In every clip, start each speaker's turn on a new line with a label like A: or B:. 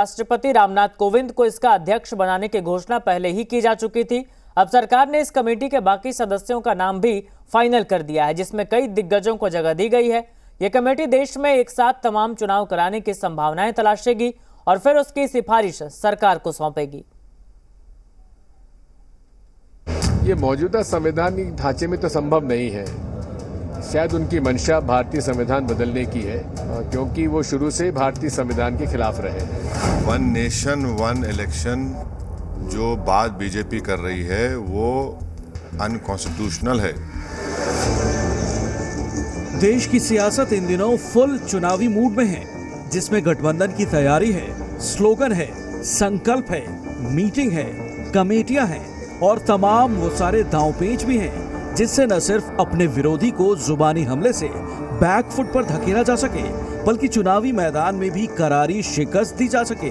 A: राष्ट्रपति रामनाथ कोविंद को इसका अध्यक्ष बनाने की घोषणा पहले ही की जा चुकी थी। अब सरकार ने इस कमेटी के बाकी सदस्यों का नाम भी फाइनल कर दिया है, जिसमें कई दिग्गजों को जगह दी गई है। यह कमेटी देश में एक साथ तमाम चुनाव कराने की संभावनाएं तलाशेगी और फिर उसकी सिफारिश सरकार को सौंपेगी।
B: ये मौजूदा संवैधानिक ढांचे में तो संभव नहीं है। शायद उनकी मंशा भारतीय संविधान बदलने की है, क्योंकि वो शुरू से भारतीय संविधान के खिलाफ रहे हैं।
C: वन नेशन वन इलेक्शन जो बात बीजेपी कर रही है वो अनकॉन्स्टिट्यूशनल है।
D: देश की सियासत इन दिनों फुल चुनावी मूड में है, जिसमें गठबंधन की तैयारी है, स्लोगन है, संकल्प है, मीटिंग है, कमेटियां हैं और तमाम वो सारे दांवपेच भी हैं जिससे न सिर्फ अपने विरोधी को जुबानी हमले से बैकफुट पर धकेला जा सके, बल्कि चुनावी मैदान में भी करारी शिकस्त दी जा सके।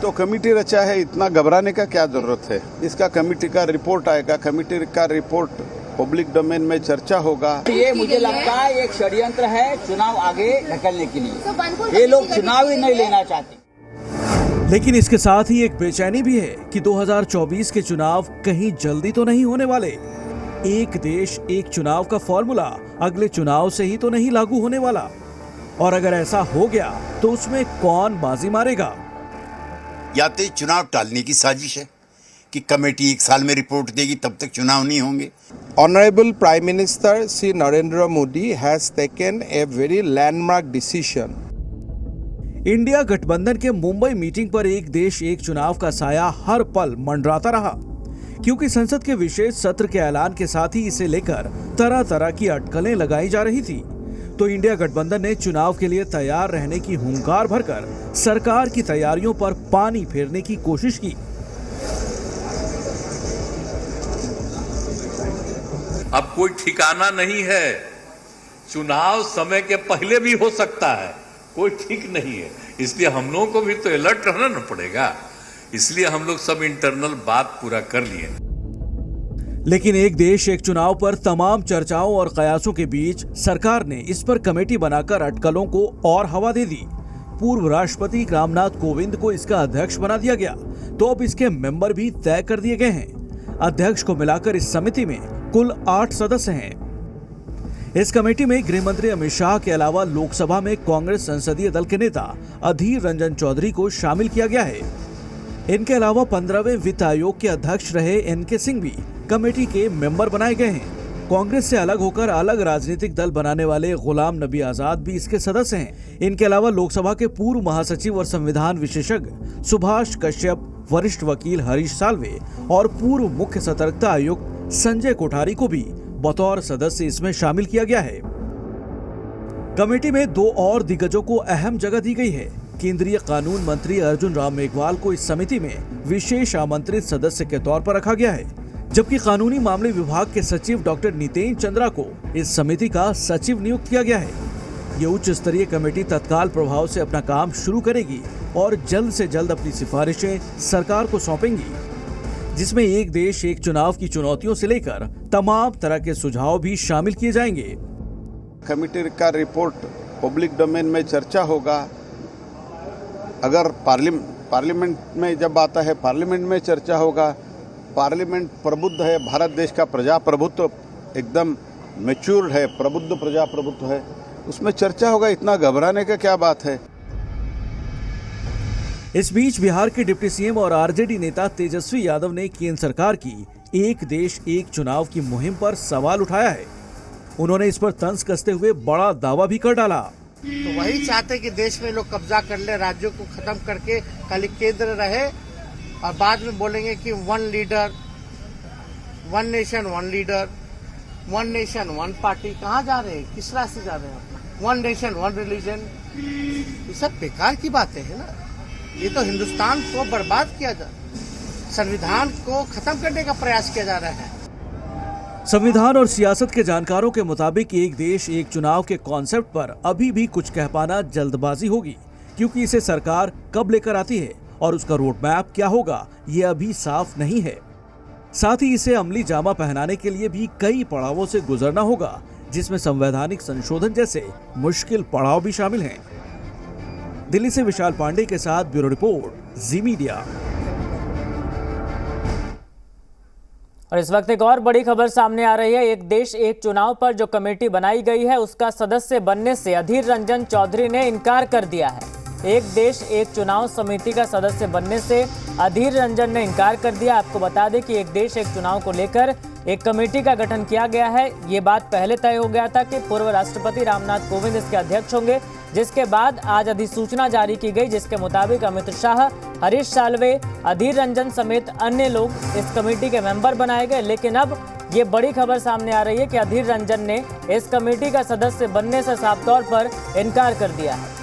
E: तो कमेटी रचा है, इतना घबराने का क्या जरूरत है। इसका कमेटी का रिपोर्ट आएगा, कमेटी का रिपोर्ट पब्लिक डोमेन में चर्चा होगा।
F: ये मुझे लगता है एक षड्यंत्र है चुनाव आगे ढकलने के लिए। ये लोग चुनाव ही नहीं लेना चाहते।
D: लेकिन इसके साथ ही एक बेचैनी भी है कि 2024 के चुनाव कहीं जल्दी तो नहीं होने वाले। एक देश एक चुनाव का फॉर्मूला अगले चुनाव से ही तो नहीं लागू होने वाला, और अगर ऐसा हो गया तो उसमें कौन बाजी मारेगा।
G: या तो चुनाव टालने की साजिश है कि कमेटी एक साल में रिपोर्ट देगी, तब तक चुनाव नहीं होंगे।
H: Honorable Prime Minister Sri Narendra Modi has taken a very landmark decision.
D: India गठबंधन के मुंबई मीटिंग पर एक देश एक चुनाव का साया हर पल मंडराता रहा, क्योंकि संसद के विशेष सत्र के ऐलान के साथ ही इसे लेकर तरह तरह की अटकलें लगाई जा रही थी। तो इंडिया गठबंधन ने चुनाव के लिए तैयार रहने की हुंकार भरकर सरकार की तैयारियों पर पानी फेरने की कोशिश की।
I: अब कोई ठिकाना नहीं है, चुनाव समय के पहले भी हो सकता है, कोई ठीक नहीं है। इसलिए हम लोगों को भी तो अलर्ट रहना न पड़ेगा। इसलिए हम लोग सब इंटरनल बात पूरा कर लिए।
D: लेकिन एक देश एक चुनाव पर तमाम चर्चाओं और कयासों के बीच सरकार ने इस पर कमेटी बनाकर अटकलों को और हवा दे दी। पूर्व राष्ट्रपति रामनाथ कोविंद को इसका अध्यक्ष बना दिया गया, तो अब इसके मेंबर भी तय कर दिए गए हैं। अध्यक्ष को मिलाकर इस समिति में कुल 8 सदस्य हैं। इस कमेटी में गृह मंत्री अमित शाह के अलावा लोकसभा में कांग्रेस संसदीय दल के नेता अधीर रंजन चौधरी को शामिल किया गया है। इनके अलावा 15वें वित्त आयोग के अध्यक्ष रहे एनके सिंह भी कमेटी के मेंबर बनाए गए हैं। कांग्रेस से अलग होकर अलग राजनीतिक दल बनाने वाले गुलाम नबी आजाद भी इसके सदस्य हैं। इनके अलावा लोकसभा के पूर्व महासचिव और संविधान विशेषज्ञ सुभाष कश्यप, वरिष्ठ वकील हरीश साल्वे और पूर्व मुख्य सतर्कता आयुक्त संजय कोठारी को भी बतौर सदस्य इसमें शामिल किया गया है। कमेटी में 2 और दिग्गजों को अहम जगह दी गई है। केंद्रीय कानून मंत्री अर्जुन राम मेघवाल को इस समिति में विशेष आमंत्रित सदस्य के तौर पर रखा गया है, जबकि कानूनी मामले विभाग के सचिव डॉक्टर नितेन चंद्रा को इस समिति का सचिव नियुक्त किया गया है। ये उच्च स्तरीय कमेटी तत्काल प्रभाव से अपना काम शुरू करेगी और जल्द से जल्द अपनी सिफारिशें सरकार को सौंपेंगी, जिसमें एक देश एक चुनाव की चुनौतियों से लेकर तमाम तरह के सुझाव भी शामिल किए जाएंगे।
E: कमेटी का रिपोर्ट पब्लिक डोमेन में चर्चा होगा। अगर पार्लियामेंट में जब आता है, पार्लियामेंट में चर्चा होगा। पार्लियामेंट प्रबुद्ध है, भारत देश का प्रजाप्रभुत्व एकदम मैच्योर्ड है, प्रबुद्ध प्रजाप्रभुत्व है, उसमें चर्चा होगा। इतना घबराने का क्या बात है।
D: इस बीच बिहार के डिप्टी सीएम और आरजेडी नेता तेजस्वी यादव ने केंद्र सरकार की एक देश एक चुनाव की मुहिम पर सवाल उठाया है। उन्होंने इस पर तंज कसते हुए बड़ा दावा भी कर डाला।
J: तो वही चाहते कि देश में लोग कब्जा कर ले, राज्यों को खत्म करके खाली केंद्र रहे, और बाद में बोलेंगे कि one leader, one nation one leader, one nation one party. कहाँ जा रहे हैं, किस रास्ते जा रहे हैं? वन नेशन वन रिलीजन, ये सब बेकार की बातें है ना। ये तो हिंदुस्तान को बर्बाद किया जा, संविधान को खत्म करने का प्रयास किया जा रहा है।
D: संविधान और सियासत के जानकारों के मुताबिक एक देश एक चुनाव के कॉन्सेप्ट पर अभी भी कुछ कह पाना जल्दबाजी होगी, क्योंकि इसे सरकार कब लेकर आती है और उसका रोड मैप क्या होगा ये अभी साफ नहीं है। साथ ही इसे अमली जामा पहनाने के लिए भी कई पड़ावों से गुजरना होगा, जिसमें संवैधानिक संशोधन जैसे मुश्किल पड़ाव भी शामिल हैं। दिल्ली से विशाल पांडे के साथ ब्यूरो रिपोर्ट, जी मीडिया।
A: और इस वक्त एक और बड़ी खबर सामने आ रही है। एक देश एक चुनाव पर जो कमेटी बनाई गई है उसका सदस्य बनने से अधीर रंजन चौधरी ने इनकार कर दिया है। एक देश एक चुनाव समिति का सदस्य बनने से अधीर रंजन ने इनकार कर दिया। आपको बता दें कि एक देश एक चुनाव को लेकर एक कमेटी का गठन किया गया है। ये बात पहले तय हो गया था कि पूर्व राष्ट्रपति रामनाथ कोविंद इसके अध्यक्ष होंगे, जिसके बाद आज अधिसूचना जारी की गई, जिसके मुताबिक अमित शाह, हरीश साल्वे, अधीर रंजन समेत अन्य लोग इस कमेटी के मेंबर बनाए गए। लेकिन अब ये बड़ी खबर सामने आ रही है कि अधीर रंजन ने इस कमेटी का सदस्य बनने से साफ तौर पर इनकार कर दिया है।